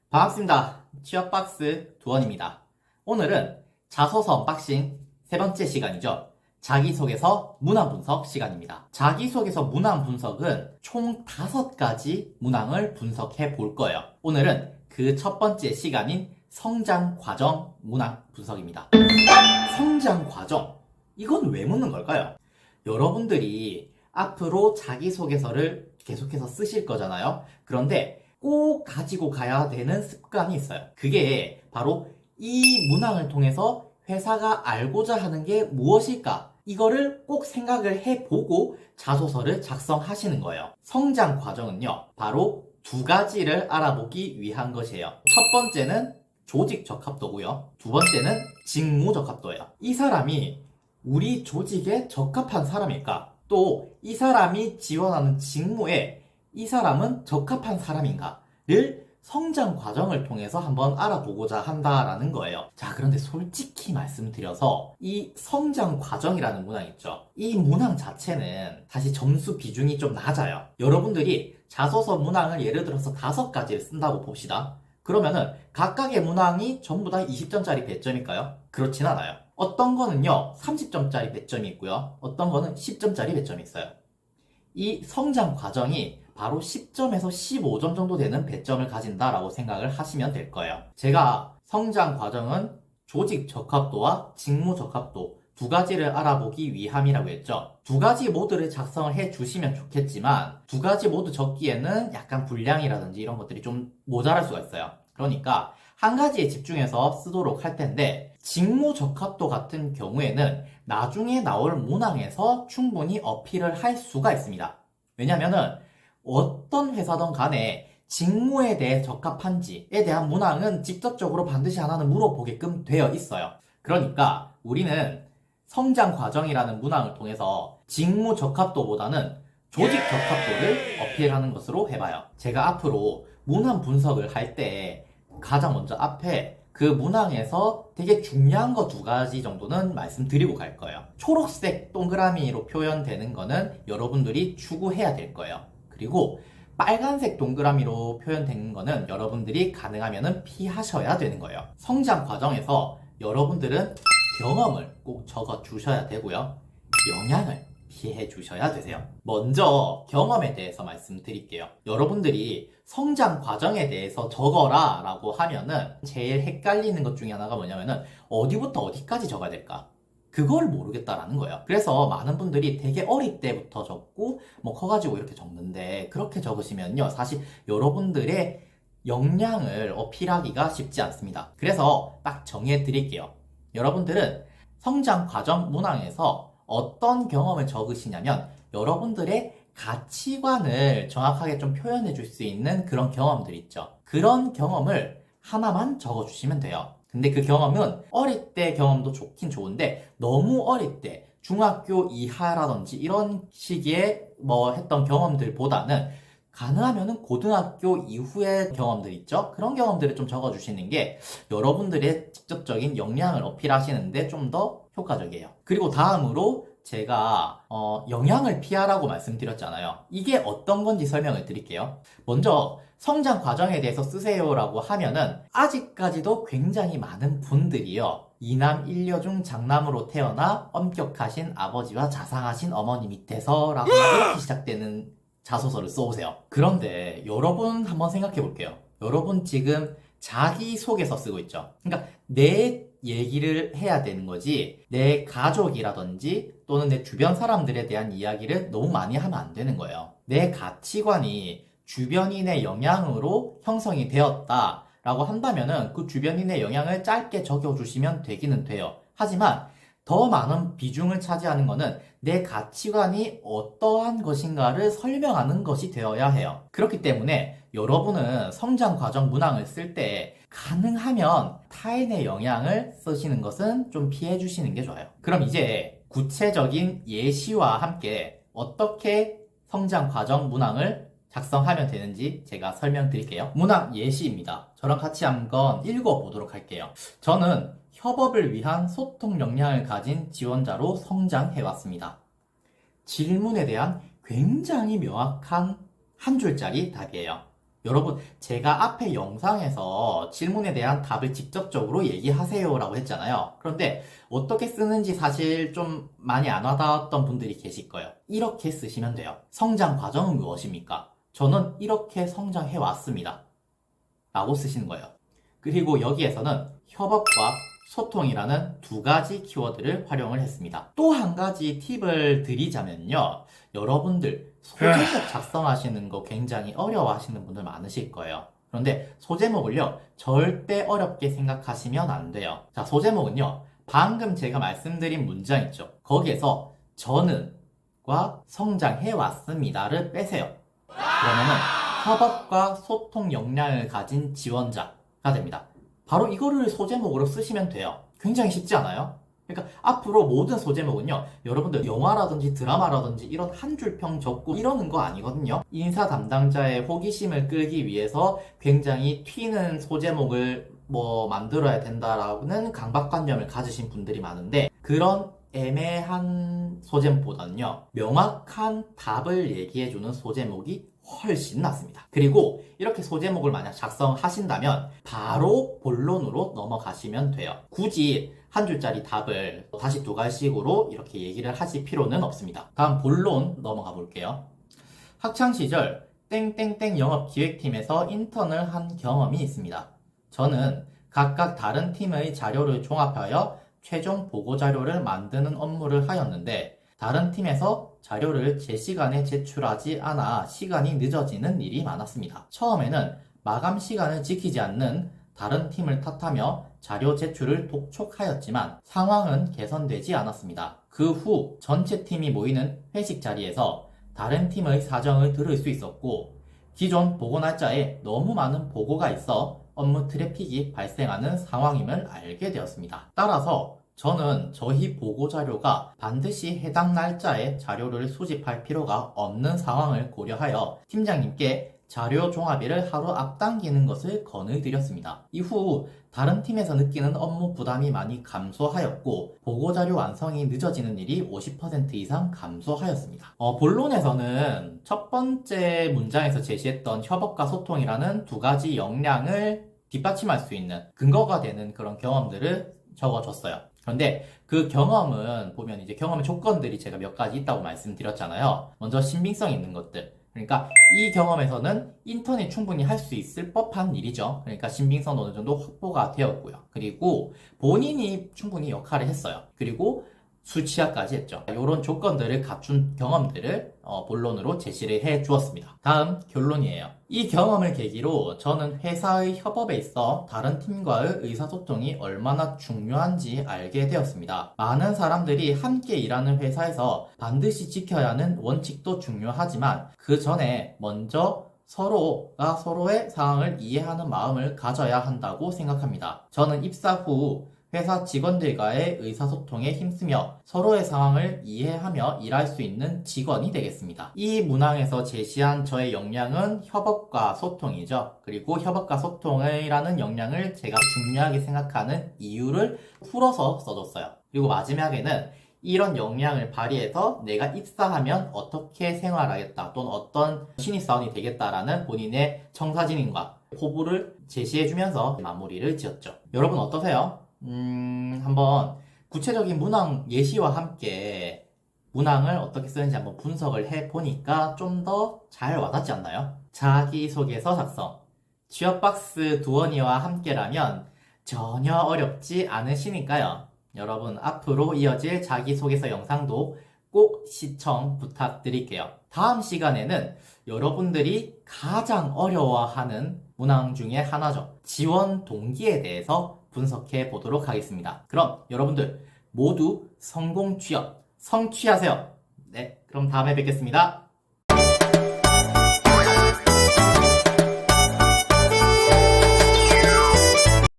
반갑습니다. 취업박스 두원입니다. 오늘은 자소서 언박싱 세 번째 시간이죠. 자기소개서 문항 분석 시간입니다. 자기소개서 문항 분석은 총 5가지 문항을 분석해 볼 거예요. 오늘은 그 첫 번째 시간인 성장 과정 문항 분석입니다. 성장 과정, 이건 왜 묻는 걸까요? 여러분들이 앞으로 자기소개서를 계속해서 쓰실 거잖아요. 그런데 꼭 가지고 가야 되는 습관이 있어요. 그게 바로 이 문항을 통해서 회사가 알고자 하는 게 무엇일까? 이거를 꼭 생각을 해보고 자소서를 작성하시는 거예요. 성장 과정은요, 바로 2가지를 알아보기 위한 것이에요. 첫 번째는 조직 적합도고요. 두 번째는 직무 적합도예요. 이 사람이 우리 조직에 적합한 사람일까? 또 이 사람이 지원하는 직무에 이 사람은 적합한 사람인가를 성장 과정을 통해서 한번 알아보고자 한다라는 거예요. 자, 그런데 솔직히 말씀드려서 이 성장 과정이라는 문항 있죠. 이 문항 자체는 사실 점수 비중이 좀 낮아요. 여러분들이 자소서 문항을 예를 들어서 5가지를 쓴다고 봅시다. 그러면은 각각의 문항이 전부 다 20점짜리 배점일까요? 그렇진 않아요. 어떤 거는요 30점짜리 배점이 있고요, 어떤 거는 10점짜리 배점이 있어요. 이 성장 과정이 바로 10점에서 15점 정도 되는 배점을 가진다라고 생각을 하시면 될 거예요. 제가 성장 과정은 조직 적합도와 직무 적합도 2가지를 알아보기 위함이라고 했죠. 2가지 모두를 작성을 해 주시면 좋겠지만 2가지 모두 적기에는 약간 분량이라든지 이런 것들이 좀 모자랄 수가 있어요. 그러니까 한 가지에 집중해서 쓰도록 할 텐데, 직무 적합도 같은 경우에는 나중에 나올 문항에서 충분히 어필을 할 수가 있습니다. 왜냐면은 어떤 회사든 간에 직무에 대해 적합한지에 대한 문항은 직접적으로 반드시 하나는 물어보게끔 되어 있어요. 그러니까 우리는 성장 과정이라는 문항을 통해서 직무 적합도보다는 조직 적합도를 어필하는 것으로 해봐요. 제가 앞으로 문항 분석을 할 때 가장 먼저 앞에 그 문항에서 되게 중요한 거 2가지 정도는 말씀드리고 갈 거예요. 초록색 동그라미로 표현되는 거는 여러분들이 추구해야 될 거예요. 그리고 빨간색 동그라미로 표현된 거는 여러분들이 가능하면 피하셔야 되는 거예요. 성장 과정에서 여러분들은 경험을 꼭 적어 주셔야 되고요, 영향을 피해 주셔야 되세요. 먼저 경험에 대해서 말씀드릴게요. 여러분들이 성장 과정에 대해서 적어라 라고 하면은 제일 헷갈리는 것 중에 하나가 뭐냐면은 어디부터 어디까지 적어야 될까? 그걸 모르겠다라는 거예요. 그래서 많은 분들이 되게 어릴 때부터 적고 뭐 커가지고 이렇게 적는데, 그렇게 적으시면요 사실 여러분들의 역량을 어필하기가 쉽지 않습니다. 그래서 딱 정해 드릴게요. 여러분들은 성장 과정 문항에서 어떤 경험을 적으시냐면 여러분들의 가치관을 정확하게 좀 표현해 줄 수 있는 그런 경험들 있죠. 그런 경험을 하나만 적어 주시면 돼요. 근데 그 경험은 어릴 때 경험도 좋긴 좋은데 너무 어릴 때 중학교 이하라든지 이런 시기에 뭐 했던 경험들보다는 가능하면은 고등학교 이후의 경험들 있죠? 그런 경험들을 좀 적어주시는 게 여러분들의 직접적인 역량을 어필하시는데 좀 더 효과적이에요. 그리고 다음으로 제가 영향을 피하라고 말씀드렸잖아요. 이게 어떤 건지 설명을 드릴게요. 먼저 성장 과정에 대해서 쓰세요라고 하면은 아직까지도 굉장히 많은 분들이요, 이남 일녀 중 장남으로 태어나 엄격하신 아버지와 자상하신 어머니 밑에서라고 이렇게 시작되는 자소서를 써오세요. 그런데 여러분 한번 생각해 볼게요. 여러분 지금 자기소개서 쓰고 있죠. 그러니까 내 얘기를 해야 되는 거지 내 가족이라든지 또는 내 주변 사람들에 대한 이야기를 너무 많이 하면 안 되는 거예요. 내 가치관이 주변인의 영향으로 형성이 되었다라고 한다면은 그 주변인의 영향을 짧게 적어주시면 되기는 돼요. 하지만 더 많은 비중을 차지하는 것은 내 가치관이 어떠한 것인가를 설명하는 것이 되어야 해요. 그렇기 때문에 여러분은 성장 과정 문항을 쓸 때 가능하면 타인의 영향을 쓰시는 것은 좀 피해 주시는 게 좋아요. 그럼 이제 구체적인 예시와 함께 어떻게 성장 과정 문항을 작성하면 되는지 제가 설명드릴게요. 문항 예시입니다. 저랑 같이 한번 읽어보도록 할게요. 저는 협업을 위한 소통 역량을 가진 지원자로 성장해왔습니다. 질문에 대한 굉장히 명확한 한 줄짜리 답이에요. 여러분, 제가 앞에 영상에서 질문에 대한 답을 직접적으로 얘기하세요 라고 했잖아요. 그런데 어떻게 쓰는지 사실 좀 많이 안 와닿았던 분들이 계실 거예요. 이렇게 쓰시면 돼요. 성장 과정은 무엇입니까? 저는 이렇게 성장해 왔습니다. 라고 쓰시는 거예요. 그리고 여기에서는 협업과 소통이라는 두 가지 키워드를 활용을 했습니다. 또 한 가지 팁을 드리자면요. 여러분들 소제목 작성하시는 거 굉장히 어려워하시는 분들 많으실 거예요. 그런데 소제목을요, 절대 어렵게 생각하시면 안 돼요. 자, 소제목은요, 방금 제가 말씀드린 문장 있죠. 거기에서 저는과 성장해 왔습니다를 빼세요. 그러면은 협업과 소통 역량을 가진 지원자가 됩니다. 바로 이거를 소제목으로 쓰시면 돼요. 굉장히 쉽지 않아요? 그러니까 앞으로 모든 소제목은요, 여러분들 영화라든지 드라마라든지 이런 한 줄 평 적고 이러는 거 아니거든요. 인사 담당자의 호기심을 끌기 위해서 굉장히 튀는 소제목을 만들어야 된다라는 강박관념을 가지신 분들이 많은데, 그런 애매한 소제목보다는요, 명확한 답을 얘기해주는 소제목이 훨씬 낫습니다. 그리고 이렇게 소제목을 만약 작성하신다면 바로 본론으로 넘어가시면 돼요. 굳이 한 줄짜리 답을 다시 두 갈식으로 이렇게 얘기를 하실 필요는 없습니다. 다음 본론 넘어가 볼게요. 학창시절 땡땡땡 영업기획팀에서 인턴을 한 경험이 있습니다. 저는 각각 다른 팀의 자료를 종합하여 최종 보고자료를 만드는 업무를 하였는데, 다른 팀에서 자료를 제 시간에 제출하지 않아 시간이 늦어지는 일이 많았습니다. 처음에는 마감 시간을 지키지 않는 다른 팀을 탓하며 자료 제출을 독촉하였지만 상황은 개선되지 않았습니다. 그 후 전체 팀이 모이는 회식 자리에서 다른 팀의 사정을 들을 수 있었고, 기존 보고 날짜에 너무 많은 보고가 있어 업무 트래픽이 발생하는 상황임을 알게 되었습니다. 따라서 저는 저희 보고 자료가 반드시 해당 날짜에 자료를 수집할 필요가 없는 상황을 고려하여 팀장님께 자료 종합일을 하루 앞당기는 것을 건의드렸습니다. 이후 다른 팀에서 느끼는 업무 부담이 많이 감소하였고, 보고 자료 완성이 늦어지는 일이 50% 이상 감소하였습니다. 본론에서는 첫 번째 문장에서 제시했던 협업과 소통이라는 두 가지 역량을 뒷받침할 수 있는 근거가 되는 그런 경험들을 적어줬어요. 그런데 그 경험은 보면 이제 경험의 조건들이 제가 몇 가지 있다고 말씀드렸잖아요. 먼저 신빙성 있는 것들. 그러니까 이 경험에서는 인턴이 충분히 할 수 있을 법한 일이죠. 그러니까 신빙성 어느 정도 확보가 되었고요. 그리고 본인이 충분히 역할을 했어요. 그리고 수치화까지 했죠. 이런 조건들을 갖춘 경험들을 본론으로 제시를 해 주었습니다. 다음 결론이에요. 이 경험을 계기로 저는 회사의 협업에 있어 다른 팀과의 의사소통이 얼마나 중요한지 알게 되었습니다. 많은 사람들이 함께 일하는 회사에서 반드시 지켜야 하는 원칙도 중요하지만 그 전에 먼저 서로가 서로의 상황을 이해하는 마음을 가져야 한다고 생각합니다. 저는 입사 후 회사 직원들과의 의사소통에 힘쓰며 서로의 상황을 이해하며 일할 수 있는 직원이 되겠습니다. 이 문항에서 제시한 저의 역량은 협업과 소통이죠. 그리고 협업과 소통이라는 역량을 제가 중요하게 생각하는 이유를 풀어서 써줬어요. 그리고 마지막에는 이런 역량을 발휘해서 내가 입사하면 어떻게 생활하겠다 또는 어떤 신입사원이 되겠다라는 본인의 청사진과 포부를 제시해주면서 마무리를 지었죠. 여러분 어떠세요? 한번 구체적인 문항 예시와 함께 문항을 어떻게 쓰는지 한번 분석을 해보니까 좀 더 잘 와닿지 않나요? 자기소개서 작성. 취업박스 두원이와 함께라면 전혀 어렵지 않으시니까요. 여러분 앞으로 이어질 자기소개서 영상도 꼭 시청 부탁드릴게요. 다음 시간에는 여러분들이 가장 어려워하는 문항 중에 하나죠. 지원 동기에 대해서 분석해 보도록 하겠습니다. 그럼 여러분들 모두 성공 취업, 성취하세요. 네, 그럼 다음에 뵙겠습니다.